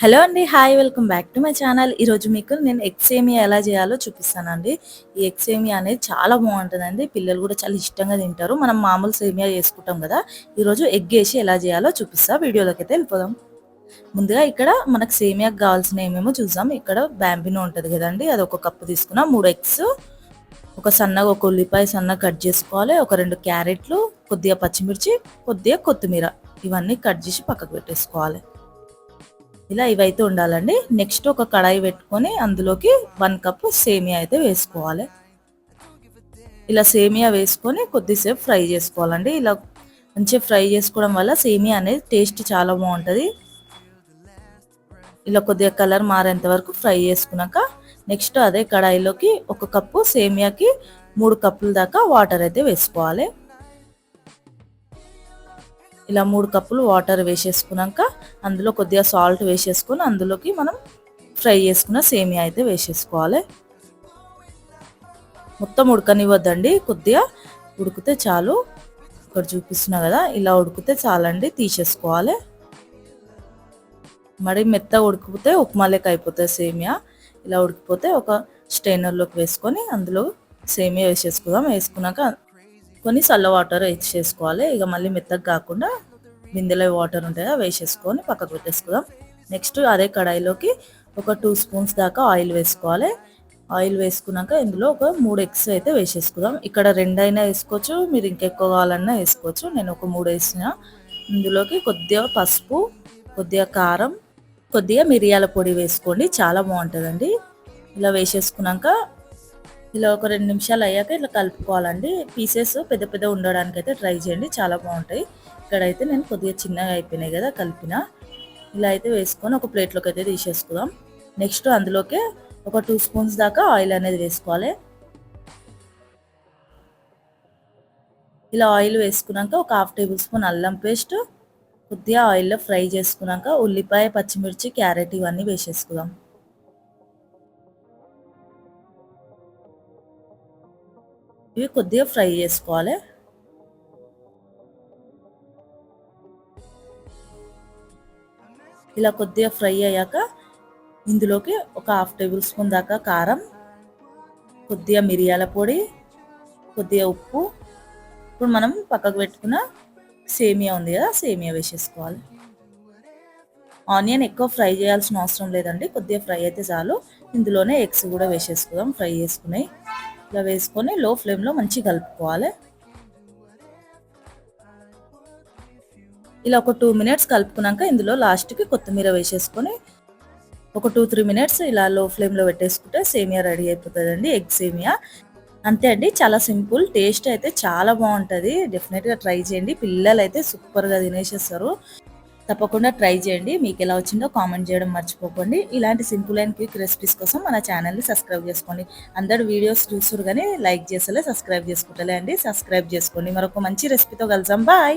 Hello అండి. Hi. Welcome back to my channel. ఈరోజు మీకు నేను ఎగ్ సేమియా ఎలా చేయాలో చూపిస్తానండి. ఈ ఎగ్ సేమియా అనేది చాలా బాగుంటుందండి. పిల్లలు కూడా చాలా ఇష్టంగా తింటారు. మనం మామూలు సేమియా చేసుకుంటాం కదా, ఈరోజు ఎగ్ వేసి ఎలా చేయాలో చూపిస్తా. వీడియోలోకి అయితే వెళ్ళిపోదాం. ముందుగా ఇక్కడ మనకు సేమియాకి కావాల్సిన ఏమేమో చూద్దాం. ఇక్కడ బ్యాంబినో ఉంటుంది కదండి, అది ఒక కప్పు తీసుకున్నా. 3 ఎగ్స్, ఒక ఉల్లిపాయ సన్నగా కట్ చేసుకోవాలి. ఒక 2 క్యారెట్లు, కొద్దిగా పచ్చిమిర్చి, కొద్దిగా కొత్తిమీర, ఇవన్నీ కట్ చేసి పక్కకు పెట్టేసుకోవాలి. ఇలా ఇవైతే ఉండాలండి. నెక్స్ట్ ఒక కడాయి పెట్టుకొని అందులోకి 1 కప్ సేమియా అయితే వేసుకోవాలి. ఇలా సేమియా వేసుకొని కొద్దిసేపు ఫ్రై చేసుకోవాలండి. ఇలా మంచిగా ఫ్రై చేసుకోవడం వల్ల సేమియా అనేది టేస్ట్ చాలా బాగుంటుంది. ఇలా కొద్దిగా కలర్ మారేంత వరకు ఫ్రై చేసుకున్నాక నెక్స్ట్ అదే కడాయిలోకి 1 కప్పు సేమియాకి 3 కప్పుల దాకా వాటర్ అయితే వేసుకోవాలి. ఇలా 3 కప్పులు వాటర్ వేసేసుకున్నాక అందులో కొద్దిగా సాల్ట్ వేసేసుకొని అందులోకి మనం ఫ్రై చేసుకున్న సేమియా అయితే వేసేసుకోవాలి. మొత్తం ఉడకనివ్వద్దండి, కొద్దిగా ఉడికితే చాలు. ఇక్కడ చూపిస్తున్నా కదా, ఇలా ఉడికితే చాలండి, తీసేసుకోవాలి. మరి మెత్తగా ఉడికిపోతే ఉప్మా లెక్క అయిపోతుంది సేమియా. ఇలా ఉడికిపోతే ఒక స్ట్రైనర్లోకి వేసుకొని అందులో సేమియా వేసేసుకుందాం. వేసుకున్నాక కొన్ని చల్ల వాటర్ వేసేసుకోవాలి. ఇక మళ్ళీ మెత్తగా కాకుండా బిందెలో వాటర్ ఉంటాయో వేసేసుకొని పక్కకు పెట్టేసుకుందాం. నెక్స్ట్ అదే కడాయిలోకి ఒక 2 స్పూన్స్ దాకా ఆయిల్ వేసుకోవాలి. ఆయిల్ వేసుకున్నాక ఇందులో ఒక 3 ఎగ్స్ అయితే వేసేసుకుందాం. ఇక్కడ 2 అయినా వేసుకోవచ్చు, మీరు ఇంకెక్కువ కావాలన్నా వేసుకోవచ్చు. నేను ఒక 3 వేసిన. ఇందులోకి కొద్దిగా పసుపు, కొద్దిగా కారం, కొద్దిగా మిరియాల పొడి వేసుకోండి, చాలా బాగుంటుందండి. ఇలా వేసేసుకున్నాక ఇలా ఒక 2 నిమిషాలు అయ్యాక ఇట్లా కలుపుకోవాలండి. పీసెస్ పెద్ద పెద్ద ఉండడానికి అయితే ట్రై చేయండి, చాలా బాగుంటాయి. ఇక్కడైతే నేను కొద్దిగా చిన్నగా అయిపోయినాయి కదా కలిపిన. ఇలా అయితే వేసుకొని ఒక ప్లేట్లోకి అయితే తీసేసుకుందాం. నెక్స్ట్ అందులోకి ఒక 2 స్పూన్స్ దాకా ఆయిల్ అనేది వేసుకోవాలి. ఇలా ఆయిల్ వేసుకున్నాక ఒక 1/2 టేబుల్ స్పూన్ అల్లం పేస్ట్, కొద్దిగా ఆయిల్లో ఫ్రై చేసుకున్నాక ఉల్లిపాయ, పచ్చిమిర్చి, క్యారెట్ ఇవన్నీ వేసేసుకుందాం. ఇవి కొద్దిగా ఫ్రై చేసుకోవాలి. ఇలా కొద్దిగా ఫ్రై అయ్యాక ఇందులోకి ఒక 1/2 టేబుల్ స్పూన్ దాకా కారం, కొద్దిగా మిరియాల పొడి, కొద్దిగా ఉప్పు, ఇప్పుడు మనం పక్కకు పెట్టుకున్న సేమియా ఉంది కదా, సేమియా వేసేసుకోవాలి. ఆనియన్ ఎక్కువ ఫ్రై చేయాల్సిన అవసరం లేదండి, కొద్దిగా ఫ్రై అయితే చాలు. ఇందులోనే ఎగ్స్ కూడా వేసేసుకుందాం ఫ్రై చేసుకుని. ఇలా వేసుకొని లో ఫ్లేమ్లో మంచిగా కలుపుకోవాలి. ఇలా ఒక 2 మినిట్స్ కలుపుకున్నాక ఇందులో లాస్ట్కి కొత్తిమీర వేసేసుకొని ఒక 2-3 మినిట్స్ ఇలా లో ఫ్లేమ్లో పెట్టేసుకుంటే సేమియా రెడీ అయిపోతుందండి, ఎగ్ సేమియా. అంతే అండి, చాలా సింపుల్. టేస్ట్ అయితే చాలా బాగుంటుంది. డెఫినెట్గా ట్రై చేయండి, పిల్లలు అయితే సూపర్గా తినేసేస్తారు. తప్పకుండా ట్రై చేయండి. మీకు ఎలా వచ్చిందో కామెంట్ చేయడం మర్చిపోకండి. ఇలాంటి సింపుల్ అండ్ క్విక్ రెసిపీస్ కోసం మన ఛానల్ని సబ్స్క్రైబ్ చేసుకోండి. అందరు వీడియోస్ చూస్తారు కానీ లైక్ చేస్తలే, సబ్స్క్రైబ్ చేసుకుంటలే అండి. సబ్స్క్రైబ్ చేసుకోండి. మరొక మంచి రెసిపీతో కలుద్దాం. బాయ్.